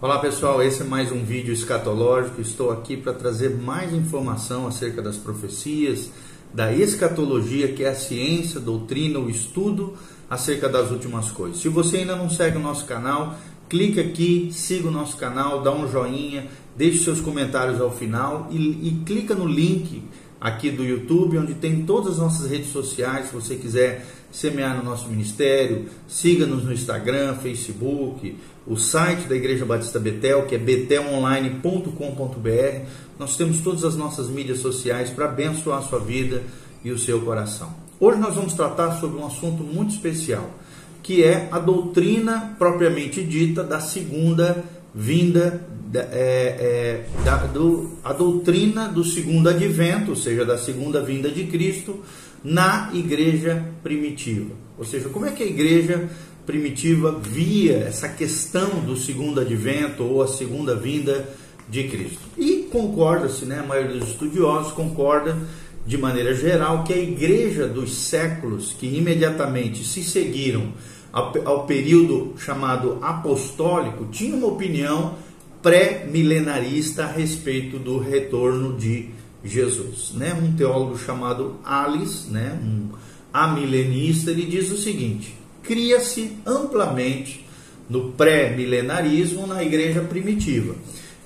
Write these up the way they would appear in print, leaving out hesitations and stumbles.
Olá pessoal, esse é mais um vídeo escatológico. Estou aqui para trazer mais informação acerca das profecias, da escatologia, que é a ciência, doutrina, o estudo acerca das últimas coisas. Se você ainda não segue o nosso canal, clica aqui, siga o nosso canal, dá um joinha, deixe seus comentários ao final e clica no link aqui do YouTube, onde tem todas as nossas redes sociais. Se você quiser semear no nosso ministério, siga-nos no Instagram, Facebook, o site da Igreja Batista Betel, que é betelonline.com.br. Nós temos todas as nossas mídias sociais para abençoar a sua vida e o seu coração. Hoje nós vamos tratar sobre um assunto muito especial, que é a doutrina propriamente dita da segunda vinda, a doutrina do segundo advento, ou seja, da segunda vinda de Cristo na igreja primitiva. Ou seja, como é que a igreja primitiva via essa questão do segundo advento ou a segunda vinda de Cristo. E concorda-se, a maioria dos estudiosos concorda de maneira geral que a igreja dos séculos que imediatamente se seguiram ao período chamado apostólico tinha uma opinião pré-milenarista a respeito do retorno de Jesus. Um teólogo chamado Alice, um amilenista, ele diz o seguinte: cria-se amplamente no pré-milenarismo na igreja primitiva,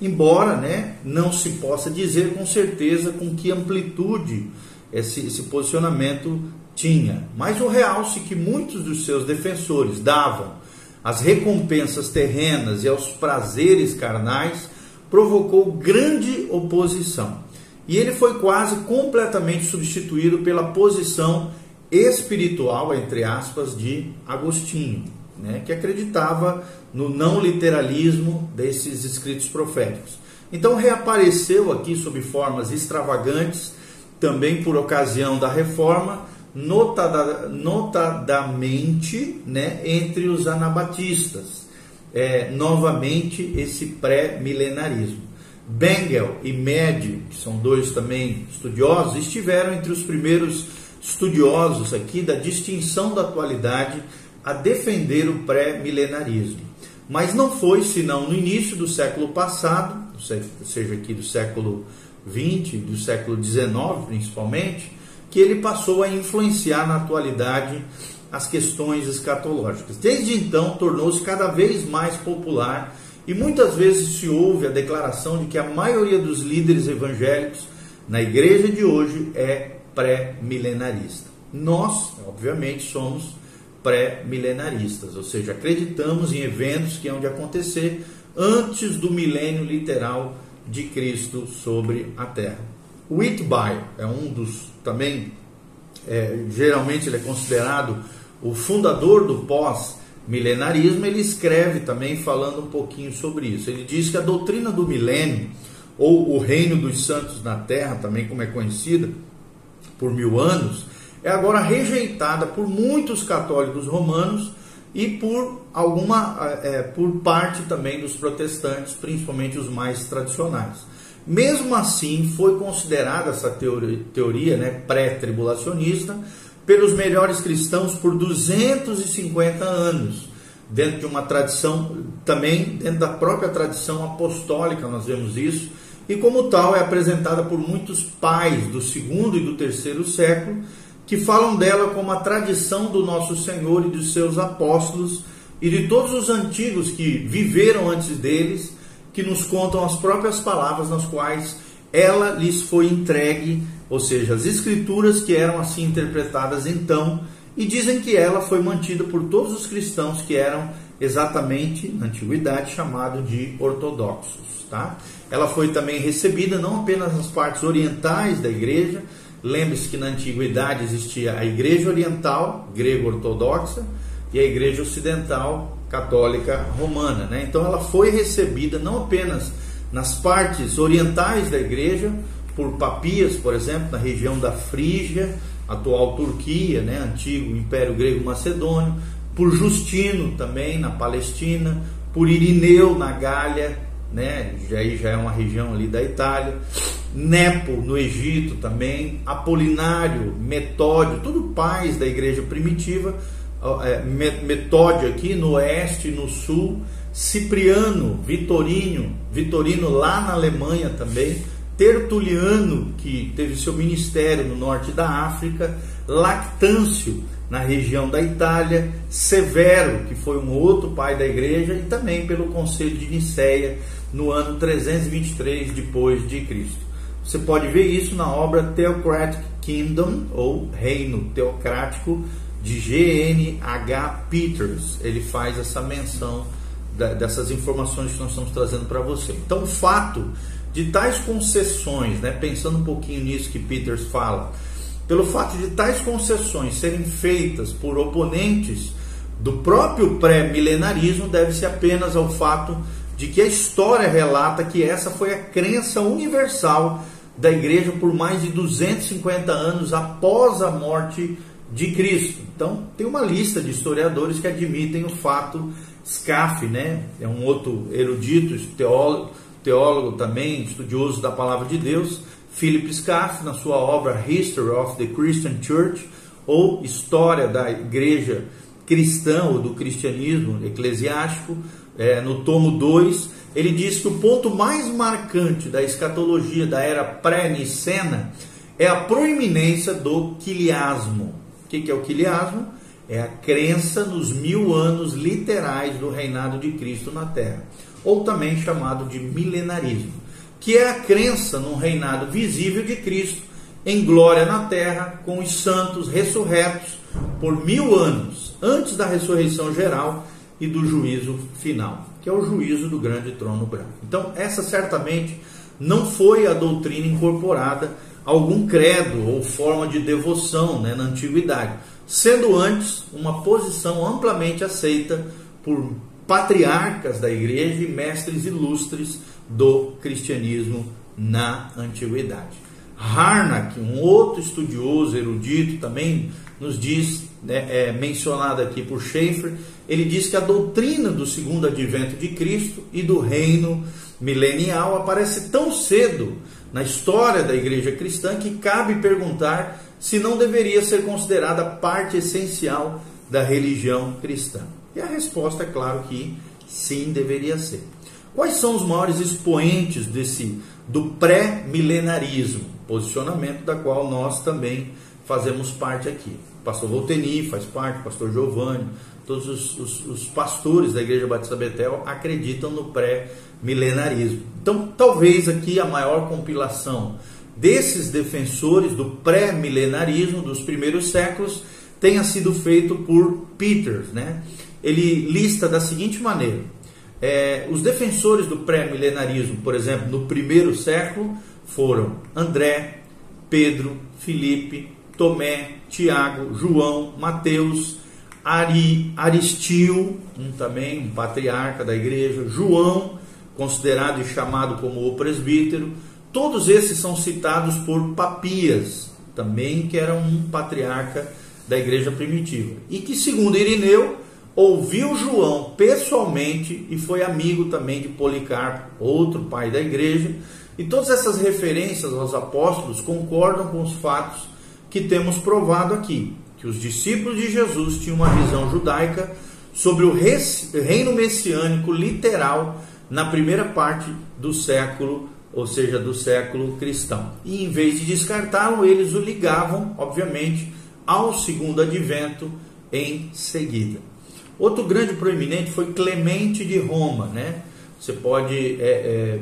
embora não se possa dizer com certeza com que amplitude esse posicionamento tinha, mas o realce que muitos dos seus defensores davam às recompensas terrenas e aos prazeres carnais provocou grande oposição, e ele foi quase completamente substituído pela posição espiritual, entre aspas, de Agostinho, que acreditava no não literalismo desses escritos proféticos. Então reapareceu aqui sob formas extravagantes, também por ocasião da reforma, notadamente entre os anabatistas, novamente esse pré-milenarismo. Bengel e Medi, que são dois também estudiosos, estiveram entre os primeiros estudiosos aqui da distinção da atualidade a defender o pré-milenarismo. Mas não foi senão no início do século passado, ou seja, aqui do século XX, do século XIX principalmente, que ele passou a influenciar na atualidade as questões escatológicas. Desde então tornou-se cada vez mais popular e muitas vezes se ouve a declaração de que a maioria dos líderes evangélicos na igreja de hoje é pré-milenarista. Nós, obviamente, somos pré-milenaristas, ou seja, acreditamos em eventos que hão de acontecer antes do milênio literal de Cristo sobre a Terra. Whitby é um dos também, geralmente ele é considerado o fundador do pós-milenarismo. Ele escreve também falando um pouquinho sobre isso. Ele diz que a doutrina do milênio, ou o reino dos santos na Terra, também como é conhecida por 1000 anos, é agora rejeitada por muitos católicos romanos e por parte também dos protestantes, principalmente os mais tradicionais. Mesmo assim, foi considerada essa teoria pré-tribulacionista pelos melhores cristãos por 250 anos, dentro de uma tradição, também dentro da própria tradição apostólica nós vemos isso, e como tal é apresentada por muitos pais do segundo e do terceiro século, que falam dela como a tradição do nosso Senhor e dos seus apóstolos e de todos os antigos que viveram antes deles, que nos contam as próprias palavras nas quais ela lhes foi entregue, ou seja, as escrituras que eram assim interpretadas então, e dizem que ela foi mantida por todos os cristãos que eram exatamente, na antiguidade, chamados de ortodoxos. Ela foi também recebida não apenas nas partes orientais da igreja. Lembre-se que na antiguidade existia a igreja oriental, grego-ortodoxa, e a igreja ocidental, católica romana. Então ela foi recebida não apenas nas partes orientais da igreja, por Papias, por exemplo, na região da Frígia, atual Turquia, antigo Império Grego-Macedônio, por Justino também na Palestina, por Irineu na Gália, já é uma região ali da Itália, Nepo no Egito também, Apolinário, Metódio, tudo pais da igreja primitiva, Metódio aqui no oeste e no sul, Cipriano, Vitorino lá na Alemanha também, Tertuliano, que teve seu ministério no norte da África, Lactâncio, na região da Itália, Severo, que foi um outro pai da igreja, e também pelo Concílio de Nicéia, no ano 323 depois de Cristo. Você pode ver isso na obra Theocratic Kingdom, ou Reino Teocrático, de G.N.H. Peters. Ele faz essa menção dessas informações que nós estamos trazendo para você. Então, o fato de tais concessões, né, pensando um pouquinho nisso que Peters fala, pelo fato de tais concessões serem feitas por oponentes do próprio pré-milenarismo, deve-se apenas ao fato de que a história relata que essa foi a crença universal da igreja por mais de 250 anos após a morte de Cristo. Então, tem uma lista de historiadores que admitem o fato. Scaff, né, é um outro erudito, teólogo também, estudioso da palavra de Deus. Philip Scaff, na sua obra History of the Christian Church, ou História da Igreja Cristã, ou do Cristianismo Eclesiástico, no tomo 2, ele diz que o ponto mais marcante da escatologia da era pré-nicena é a proeminência do quiliasmo. O que é o quiliasmo? É a crença nos 1000 anos literais do reinado de Cristo na Terra, ou também chamado de milenarismo, que é a crença num reinado visível de Cristo em glória na Terra, com os santos ressurretos por 1000 anos, antes da ressurreição geral e do juízo final, que é o juízo do grande trono branco. Então, essa certamente não foi a doutrina incorporada a algum credo ou forma de devoção, né, na antiguidade, sendo antes uma posição amplamente aceita por patriarcas da igreja e mestres ilustres do cristianismo na antiguidade. Harnack, um outro estudioso erudito, também nos diz, né, mencionado aqui por Schaeffer, ele diz que a doutrina do segundo advento de Cristo e do reino milenial aparece tão cedo na história da igreja cristã que cabe perguntar se não deveria ser considerada parte essencial da religião cristã. E a resposta é claro que sim, deveria ser. Quais são os maiores expoentes do pré-milenarismo? Posicionamento da qual nós também fazemos parte aqui. O pastor Volteni faz parte, o pastor Giovanni, todos os pastores da Igreja Batista Betel acreditam no pré-milenarismo. Então, talvez aqui a maior compilação desses defensores do pré-milenarismo dos primeiros séculos tenha sido feito por Peters, né? Ele lista da seguinte maneira: os defensores do pré-milenarismo, por exemplo, no primeiro século, foram André, Pedro, Filipe, Tomé, Tiago, João, Mateus, Aristio, também um patriarca da igreja, João, considerado e chamado como o presbítero. Todos esses são citados por Papias, também que era um patriarca da igreja primitiva, e que, segundo Irineu, ouviu João pessoalmente e foi amigo também de Policarpo, outro pai da igreja. E todas essas referências aos apóstolos concordam com os fatos que temos provado aqui, que os discípulos de Jesus tinham uma visão judaica sobre o reino messiânico literal na primeira parte do século, ou seja, do século cristão. E em vez de descartá-lo, eles o ligavam, obviamente, ao segundo advento em seguida. Outro grande proeminente foi Clemente de Roma, né? Você pode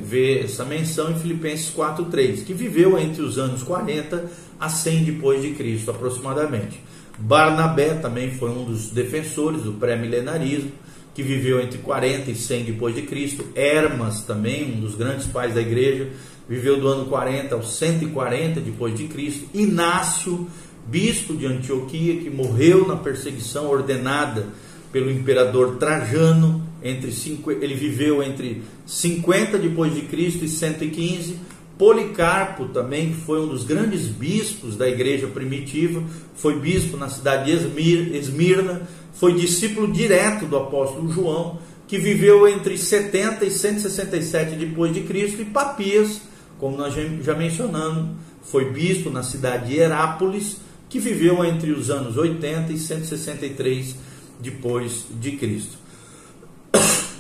ver essa menção em Filipenses 4:3, que viveu entre os anos 40 a 100 depois de Cristo, aproximadamente. Barnabé também foi um dos defensores do pré-milenarismo, que viveu entre 40 e 100 depois de Cristo. Hermas também, um dos grandes pais da igreja, viveu do ano 40 ao 140 depois de Cristo. Inácio, bispo de Antioquia, que morreu na perseguição ordenada pelo imperador Trajano, ele viveu entre 50 depois de Cristo e 115. Policarpo também, que foi um dos grandes bispos da igreja primitiva, foi bispo na cidade de Esmirna, foi discípulo direto do apóstolo João, que viveu entre 70 e 167 depois de Cristo. E Papias, como nós já mencionamos, foi bispo na cidade de Herápolis, que viveu entre os anos 80 e 163 depois de Cristo.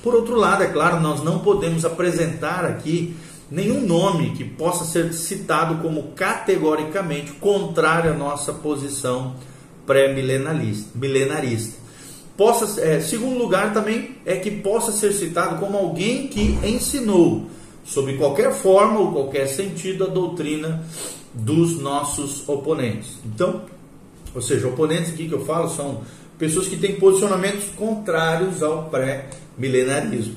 Por outro lado, é claro, nós não podemos apresentar aqui nenhum nome que possa ser citado como categoricamente contrário à nossa posição pré-milenarista. Segundo lugar também é que possa ser citado como alguém que ensinou, sob qualquer forma ou qualquer sentido, a doutrina dos nossos oponentes. Então, ou seja, oponentes aqui que eu falo são pessoas que têm posicionamentos contrários ao pré-milenarismo.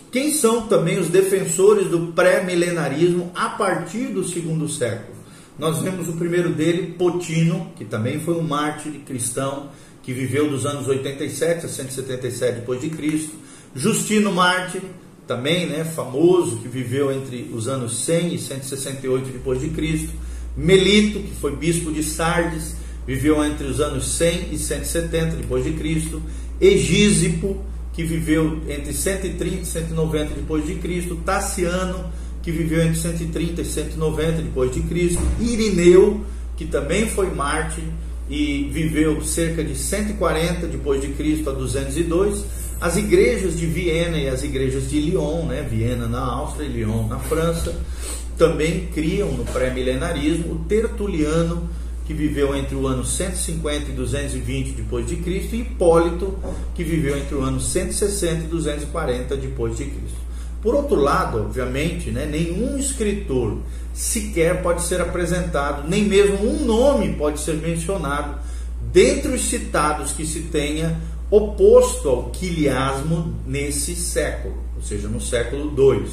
Quem são também os defensores do pré-milenarismo a partir do segundo século? Nós vemos o primeiro dele, Potino, que também foi um mártir cristão, que viveu dos anos 87 a 177 d.C. Justino Mártir, também famoso, que viveu entre os anos 100 e 168 d.C. Melito, que foi bispo de Sardes, viveu entre os anos 100 e 170 d.C. Egísipo, que viveu entre 130 e 190 d.C. Taciano, que viveu entre 130 e 190 d.C. Irineu, que também foi mártir e viveu cerca de 140 d.C. a 202. As igrejas de Viena e as igrejas de Lyon, Viena na Áustria e Lyon na França, também criam no pré-milenarismo. O Tertuliano, que viveu entre o ano 150 e 220 d.C., e Hipólito, que viveu entre o ano 160 e 240 d.C. Por outro lado, obviamente, nenhum escritor sequer pode ser apresentado, nem mesmo um nome pode ser mencionado dentre os citados que se tenha oposto ao quiliasmo nesse século, ou seja, no século II.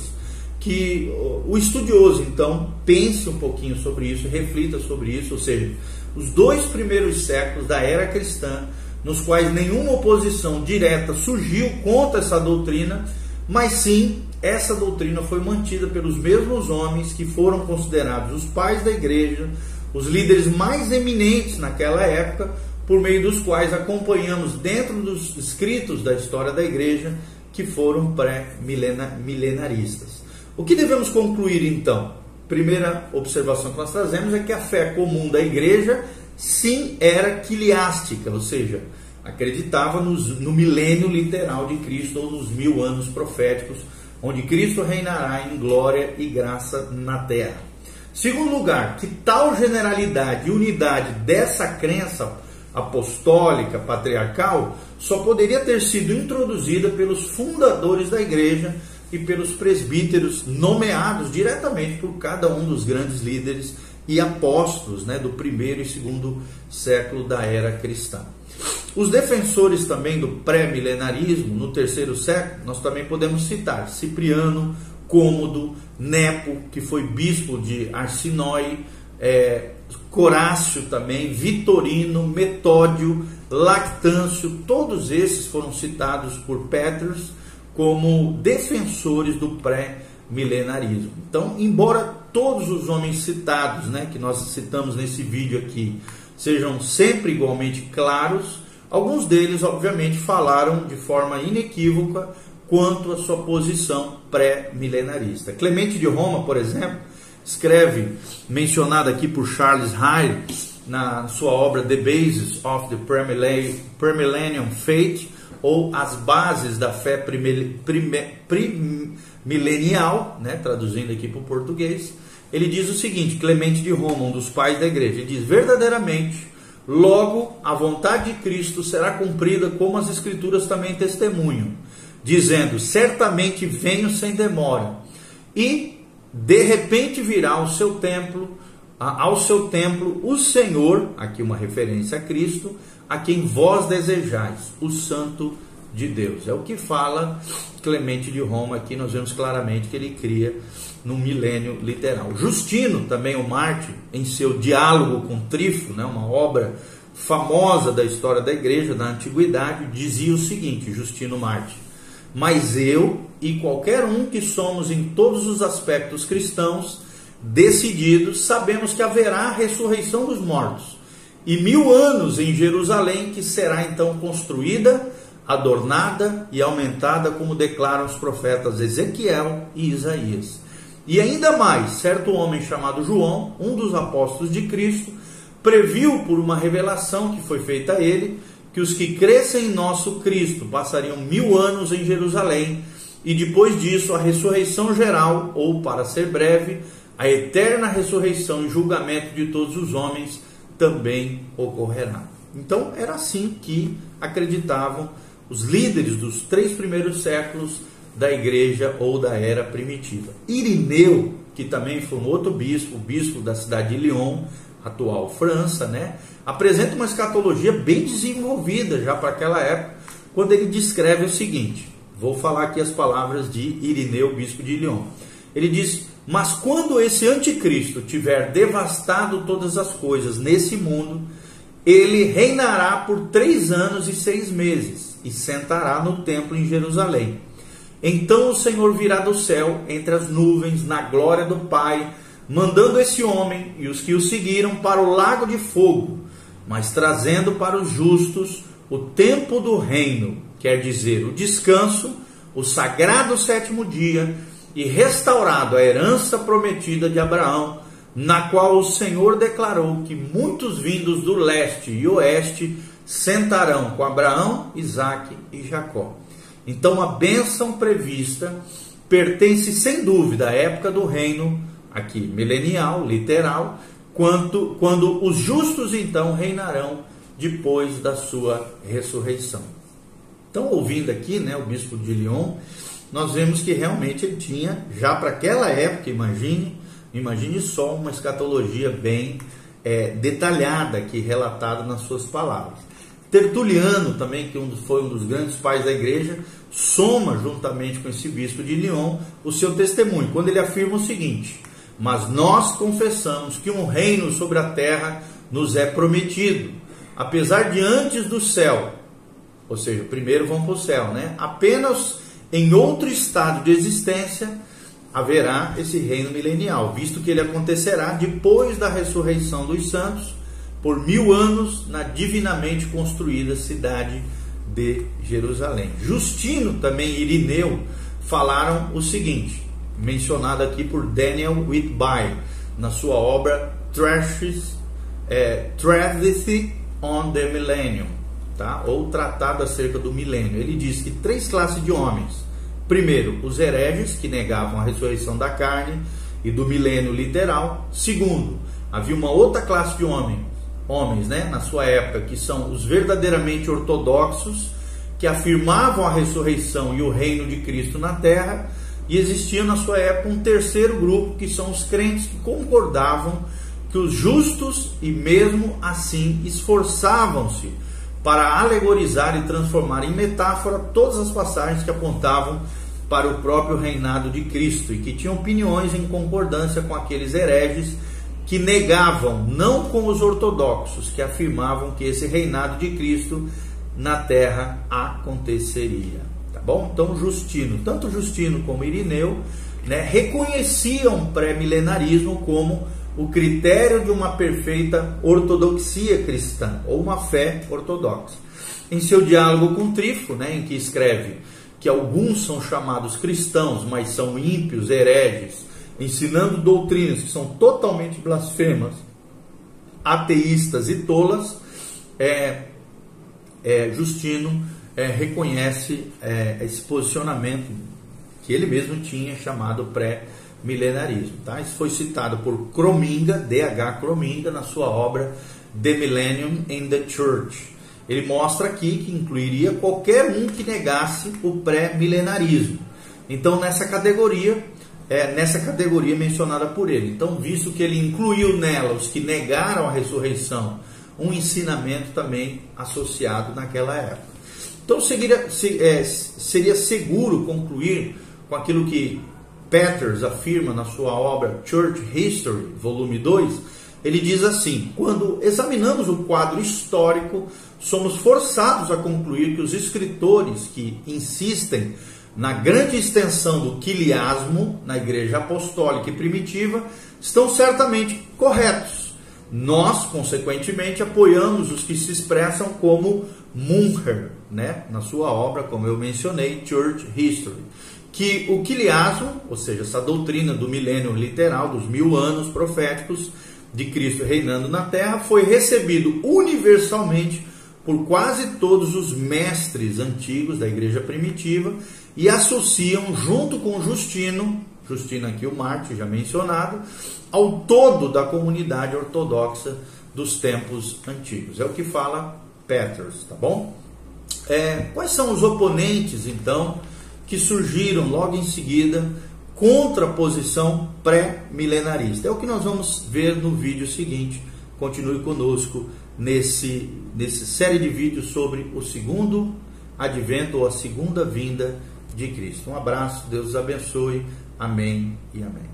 Que o estudioso, então, pense um pouquinho sobre isso, reflita sobre isso, ou seja, os 2 primeiros séculos da era cristã, nos quais nenhuma oposição direta surgiu contra essa doutrina, mas sim, essa doutrina foi mantida pelos mesmos homens que foram considerados os pais da igreja, os líderes mais eminentes naquela época, por meio dos quais acompanhamos dentro dos escritos da história da igreja, que foram pré-milenaristas. O que devemos concluir então? Primeira observação que nós trazemos é que a fé comum da igreja sim era quiliástica, ou seja, acreditava no milênio literal de Cristo, ou nos 1000 anos proféticos, onde Cristo reinará em glória e graça na terra. Segundo lugar, que tal generalidade e unidade dessa crença apostólica, patriarcal, só poderia ter sido introduzida pelos fundadores da igreja e pelos presbíteros nomeados diretamente por cada um dos grandes líderes e apóstolos do primeiro e segundo século da era cristã. Os defensores também do pré-milenarismo, no terceiro século, nós também podemos citar Cipriano, Cômodo, Nepo, que foi bispo de Arsinói, Corácio também, Vitorino, Metódio, Lactâncio, todos esses foram citados por Petrus como defensores do pré-milenarismo. Então, embora todos os homens citados, que nós citamos nesse vídeo aqui, sejam sempre igualmente claros, alguns deles, obviamente, falaram de forma inequívoca quanto à sua posição pré-milenarista. Clemente de Roma, por exemplo, escreve, mencionado aqui por Charles Hyde, na sua obra The Basis of the Premillennial Faith, ou As Bases da Fé Primilenial, traduzindo aqui para o português, ele diz o seguinte, Clemente de Roma, um dos pais da igreja, ele diz, verdadeiramente, logo a vontade de Cristo será cumprida como as Escrituras também testemunham, dizendo, certamente venho sem demora, e de repente virá ao seu templo o Senhor, aqui uma referência a Cristo, a quem vós desejais, o Santo de Deus. É o que fala Clemente de Roma, aqui nós vemos claramente que ele cria no milênio literal. Justino, também o mártir, em seu Diálogo com Trífo, uma obra famosa da história da igreja, da antiguidade, dizia o seguinte, Justino mártir, mas eu e qualquer um que somos em todos os aspectos cristãos, decididos, sabemos que haverá a ressurreição dos mortos, e 1000 anos em Jerusalém, que será então construída, adornada e aumentada, como declaram os profetas Ezequiel e Isaías. E ainda mais, certo homem chamado João, um dos apóstolos de Cristo, previu por uma revelação que foi feita a ele, que os que crescem em nosso Cristo passariam 1000 anos em Jerusalém, e depois disso a ressurreição geral, ou, para ser breve, a eterna ressurreição e julgamento de todos os homens também ocorrerá. Então era assim que acreditavam os líderes dos 3 primeiros séculos da igreja ou da era primitiva. Irineu, que também foi um outro bispo, o bispo da cidade de Lyon, atual França, né, apresenta uma escatologia bem desenvolvida já para aquela época, quando ele descreve o seguinte. Vou falar aqui as palavras de Irineu, bispo de Lyon. Ele diz: mas quando esse anticristo tiver devastado todas as coisas nesse mundo, ele reinará por 3 anos e 6 meses e sentará no templo em Jerusalém. Então o Senhor virá do céu entre as nuvens na glória do Pai, mandando esse homem e os que o seguiram para o lago de fogo, mas trazendo para os justos o tempo do reino, quer dizer, o descanso, o sagrado 7º dia, e restaurado a herança prometida de Abraão, na qual o Senhor declarou que muitos vindos do leste e oeste sentarão com Abraão, Isaque e Jacó. Então a bênção prevista pertence sem dúvida à época do reino, aqui milenial, literal, quando os justos então reinarão depois da sua ressurreição. Então, ouvindo aqui, né, o bispo de Lyon, nós vemos que realmente ele tinha, já para aquela época, imagine só, uma escatologia bem detalhada aqui, relatada nas suas palavras. Tertuliano também, que foi um dos grandes pais da igreja, soma juntamente com esse bispo de Lyon o seu testemunho, quando ele afirma o seguinte: mas nós confessamos que um reino sobre a terra nos é prometido, apesar de antes do céu, ou seja, primeiro vão para o céu, né? Apenas em outro estado de existência haverá esse reino milenial, visto que ele acontecerá depois da ressurreição dos santos, por 1000 anos na divinamente construída cidade de Jerusalém. Justino também e Irineu falaram o seguinte, mencionado aqui por Daniel Whitby, na sua obra Treatise on the Millennium, tá? Ou Tratado acerca do Milênio. Ele diz que 3 classes de homens. Primeiro, os hereges, que negavam a ressurreição da carne e do milênio literal. Segundo, havia uma outra classe de homens, né, na sua época, que são os verdadeiramente ortodoxos, que afirmavam a ressurreição e o reino de Cristo na terra. E existia na sua época um terceiro grupo, que são os crentes que concordavam que os justos, e mesmo assim esforçavam-se para alegorizar e transformar em metáfora todas as passagens que apontavam para o próprio reinado de Cristo, e que tinham opiniões em concordância com aqueles hereges que negavam, não com os ortodoxos, que afirmavam que esse reinado de Cristo na terra aconteceria. Tá bom? Então Justino, tanto Justino como Irineu, né, reconheciam o pré-milenarismo como o critério de uma perfeita ortodoxia cristã, ou uma fé ortodoxa. Em seu diálogo com Trífo, né, em que escreve que alguns são chamados cristãos, mas são ímpios, hereges, ensinando doutrinas que são totalmente blasfemas, ateístas e tolas, Justino reconhece esse posicionamento que ele mesmo tinha, chamado pré-milenarismo. Tá? Isso foi citado por Crominga, D.H. Crominga, na sua obra The Millennium in the Church. Ele mostra aqui que incluiria qualquer um que negasse o pré-milenarismo. Então, nessa categoria mencionada por ele. Então, visto que ele incluiu nela os que negaram a ressurreição, um ensinamento também associado naquela época. Então, seria seguro concluir com aquilo que Peters afirma na sua obra Church History, volume 2, ele diz assim: quando examinamos o quadro histórico, somos forçados a concluir que os escritores que insistem na grande extensão do quiliasmo na igreja apostólica e primitiva estão certamente corretos. Nós, consequentemente, apoiamos os que se expressam como Muncher, né, na sua obra, como eu mencionei, Church History, que o quiliasmo, ou seja, essa doutrina do milênio literal, dos 1000 anos proféticos de Cristo reinando na terra, foi recebido universalmente por quase todos os mestres antigos da igreja primitiva e associam junto com Justino aqui o Mártir já mencionado, ao todo da comunidade ortodoxa dos tempos antigos. É o que fala Peters, tá bom? Quais são os oponentes, então, que surgiram logo em seguida contra a posição pré-milenarista? É o que nós vamos ver no vídeo seguinte. Continue conosco nesse série de vídeos sobre o segundo advento ou a segunda vinda de Cristo. Um abraço, Deus os abençoe. Amém e amém.